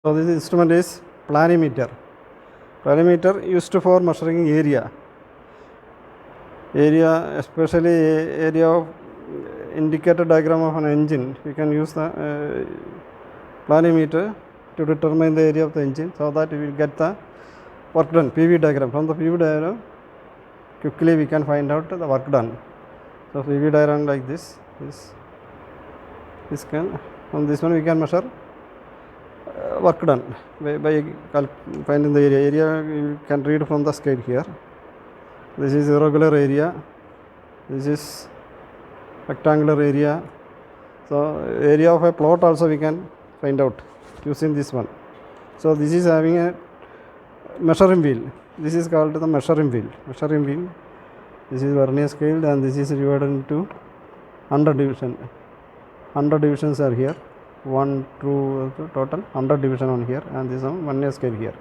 So this instrument is planimeter. Planimeter used for measuring area, especially area of indicator diagram of an engine. We can use the planimeter to determine the area of the engine, so that we will get the work done, PV diagram. From the PV diagram, quickly we can find out the work done. So PV diagram like this can, from this one we can measure work done by finding the area. You can read from the scale here. This is irregular area, this is rectangular area. So area of a plot also we can find out using this one. So this is having a measuring wheel. This is called the measuring wheel. This is vernier scale, and this is divided into 100 division. 100 divisions are here. 1, 2, total 100 division on here, and this one vernier scale here.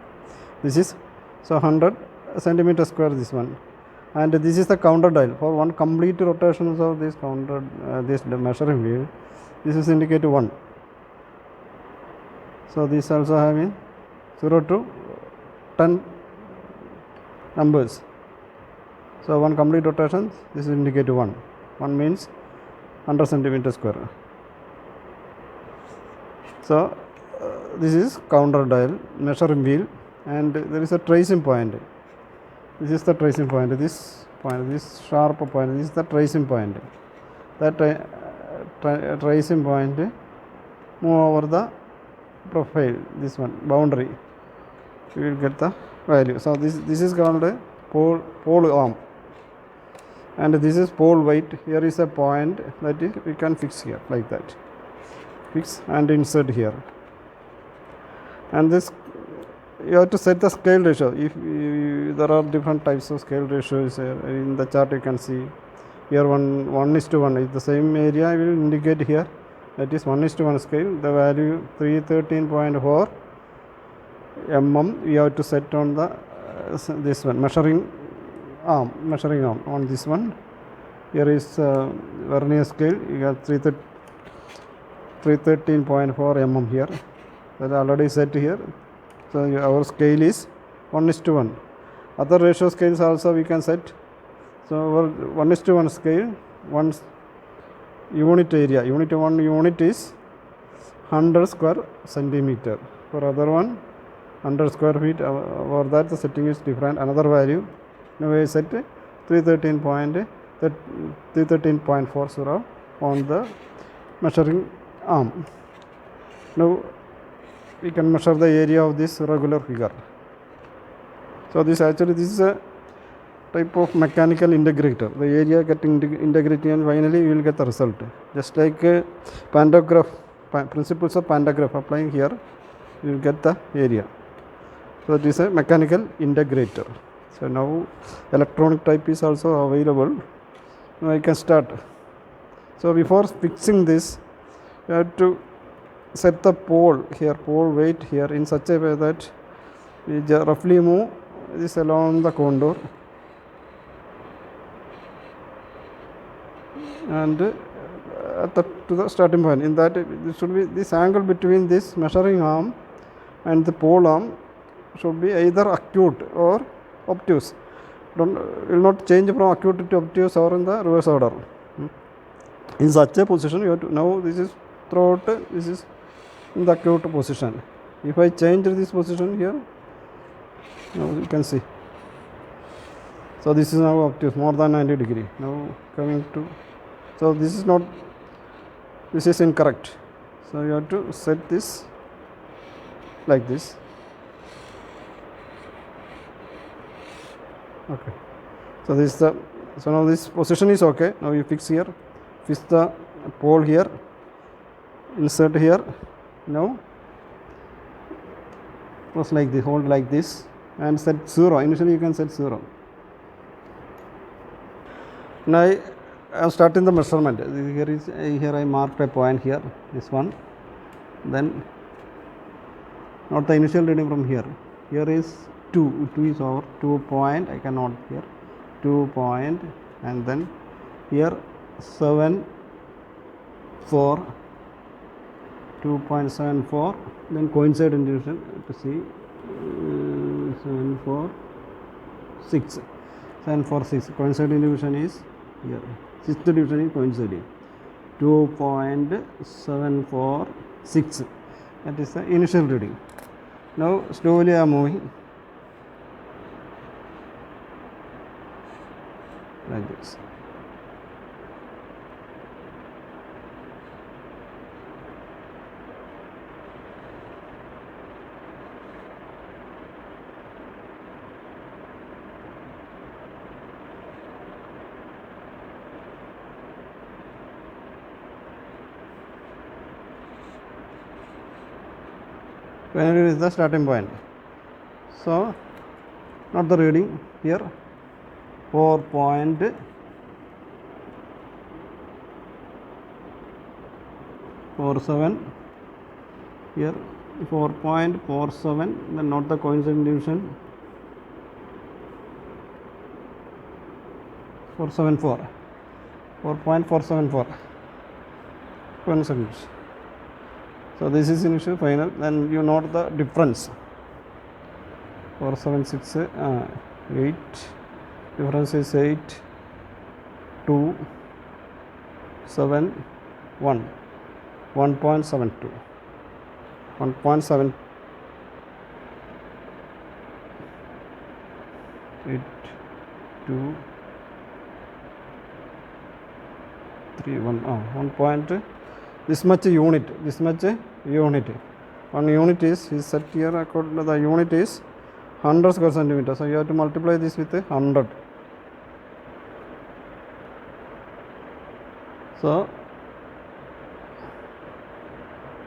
This is so 100 centimeter square, this one, and this is the counter dial for one complete rotations of this counter this measuring wheel. This is indicate 1. So this also having 0 to 10 numbers. So one complete rotation, this is indicate 1. 1 means 100 centimeter square. So this is counter dial, measuring wheel, and there is a tracing point. This is the tracing point. This point, this sharp point, this is the tracing point. That tracing point move over the profile, this one boundary, you will get the value. So this is called a pole arm, and this is pole weight. Here is a point that we can fix here like that. Fix and insert here, and this you have to set the scale ratio. If there are different types of scale ratios in the chart, you can see here 1:1 is the same area. I will indicate here, that is 1:1 scale. The value 313.4 mm we have to set on the this one measuring arm on this one. Here is vernier scale. You have 313.4 mm here, that is already set here. So our scale is 1:1. Other ratio scales also we can set. So our 1:1 scale, one unit area, one unit is 100 square centimeter. For other one 100 square feet. For that the setting is different, another value. Now we set 313.40 on the measuring arm. Now we can measure the area of this regular figure. So this is a type of mechanical integrator. The area getting integrated, and finally you will get the result. Just like pantograph, principles of pantograph applying here, you will get the area. So it is a mechanical integrator. So now electronic type is also available. Now I can start. So before fixing this, you have to set the pole here, pole weight here, in such a way that we roughly move this along the contour, and to the starting point. In that, this should be this angle between this measuring arm and the pole arm should be either acute or obtuse. Will not change from acute to obtuse or in the reverse order. In such a position, you have to, now this is throughout, this is in the acute position. If I change this position here, now you can see. So this is now obtuse, more than 90 degree. Now coming to, so this is not, this is incorrect. So you have to set this like this. Okay. So this is the, so now this position is okay. Now you fix here, fix the pole here, insert here. Now press like this, hold like this, and set 0. Initially you can set 0. Now I am starting the measurement. Here I marked a point here, this one. Then not the initial reading from here. Here is 2 is over 2 point. I can note here 2 point, and then here 7, 4, 2.74. Then coincident division to see 746. 746. Coincident division is here. Sixth division is coinciding. 2.746. That is the initial reading. Now slowly I am moving like this. Finally, is the starting point. So, not the reading here. 4.47 here. 4.47. Then not the coincident division. 474. 4.474 coincident. So this is initial final. Then you note the difference. 476 8. Difference is 8 2 7 1. 1.72. 1.7 8 2 3 1 1 point. This much unit. 1 unit is set here. According to the unit is 100 square centimeter. So you have to multiply this with 100. So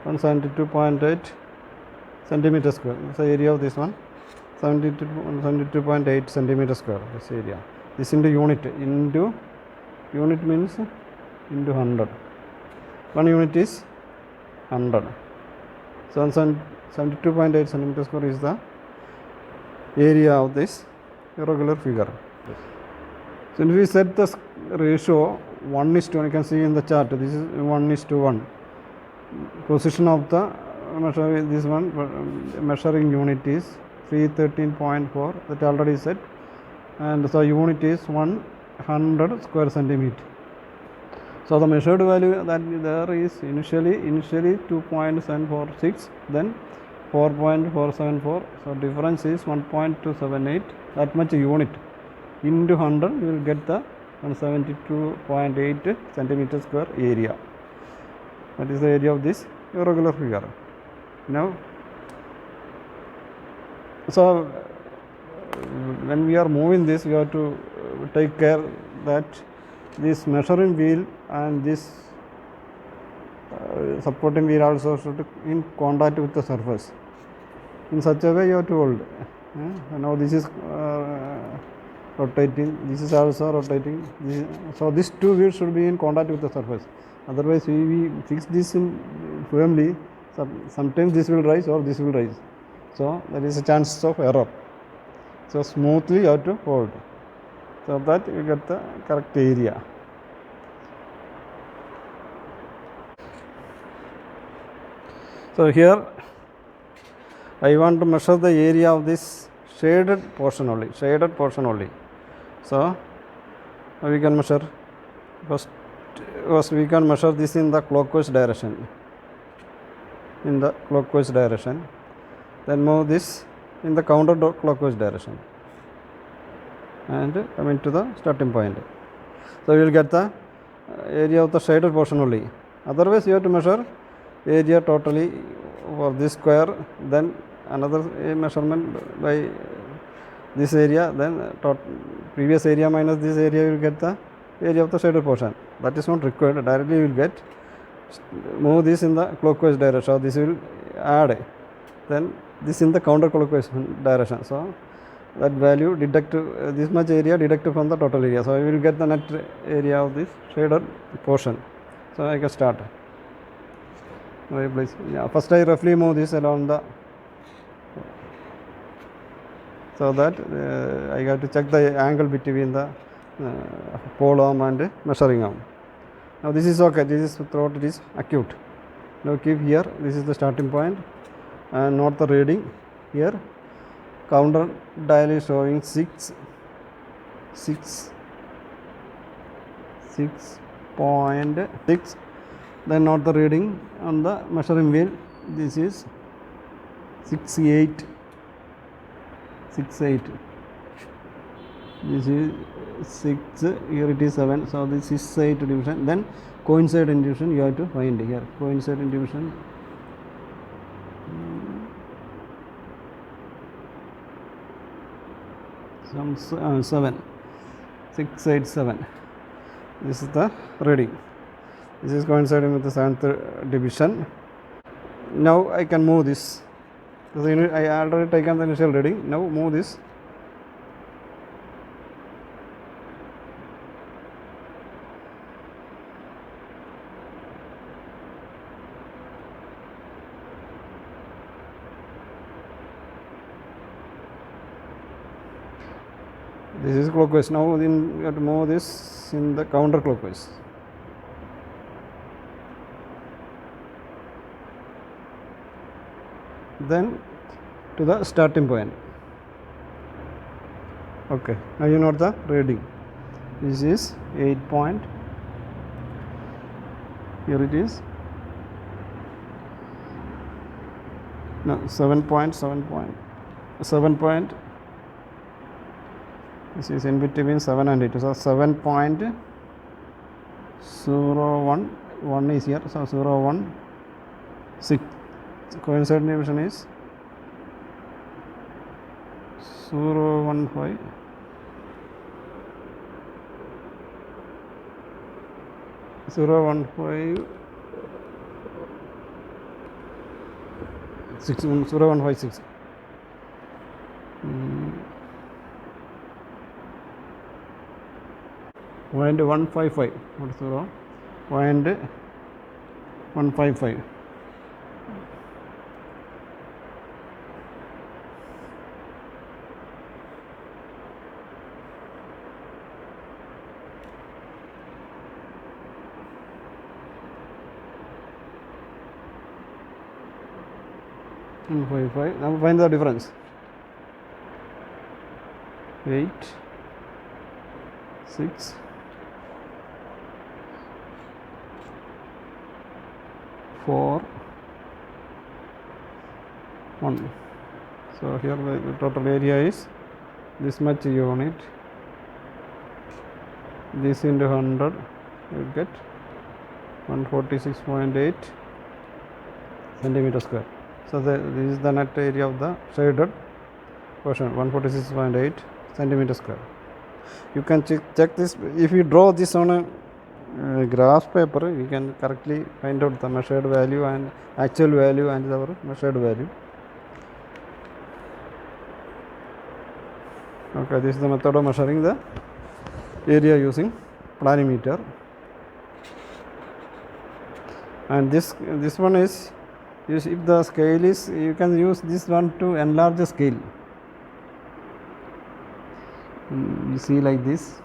172.8 centimeter square. That's the area of this one. 72.8 centimeter square. This area. This into unit. Unit means into 100. 1 unit is 100. So 72.8 centimeter square is the area of this irregular figure. So if we set the ratio 1:1, you can see in the chart, this is 1:1. Position of the measuring unit is 313.4, that already set, and so unit is 100 square centimeter. So the measured value that there is initially 2.746, then 4.474. So difference is 1.278. That much unit into 100, you will get the 172.8 centimeter square area. That is the area of this irregular figure. Now, so when we are moving this, we have to take care that this measuring wheel and this supporting wheel also should in contact with the surface. In such a way you have to hold. Now this is rotating, this is also rotating. So these two wheels should be in contact with the surface. Otherwise, we fix this in firmly. Sometimes this will rise or this will rise. So there is a chance of error. So smoothly you have to hold, so that you get the correct area. So here I want to measure the area of this shaded portion only. So we can measure first we can measure this in the clockwise direction. Then move this in the counterclockwise direction and coming to the starting point. So we will get the area of the shaded portion only. Otherwise you have to measure area totally for this square, then another measurement by this area, then previous area minus this area, you will get the area of the shaded portion. That is not required. Directly you will get, move this in the clockwise direction, this will add, then this in the counterclockwise direction. So that value deduct this much area deduct from the total area. So I will get the net area of this shaded portion. So I can start. First I roughly move this along the, so that I have to check the angle between the pole arm and measuring arm. Now this is okay, this is throat, it is acute. Now keep here, this is the starting point, and note the reading here. Counter dial is showing 6.6. Then note the reading on the measuring wheel. This is 68. This is 6, here it is 7, so this is 8 division. Then coincident division you have to find here. Coincident division, some 7, 6, 8, 7. This is the reading. This is coinciding with the 7th division. Now I can move this. So I already taken the initial reading. Now move this. This is clockwise. Now then we have to move this in the counterclockwise. Then to the starting point. Okay, now you note the reading. This is 8 point. Here it is. No, 7 point. This is in between 7 and 8. So 7.01. 1 is here. So 0.16. Coincident division is 0.15. 0.15. 0.156. 0.155. What is 0.155. Now find the difference. 8, 6, 4, 1. So here the total area is this much unit. This into 100, you get 146.8 centimeter square. So this is the net area of the shaded portion, 146.8 centimeter square. You can check this. If you draw this on a graph paper, you can correctly find out the measured value and actual value and our measured value. Okay, this is the method of measuring the area using planimeter. And this one is, if the scale is, you can use this one to enlarge the scale. You see like this.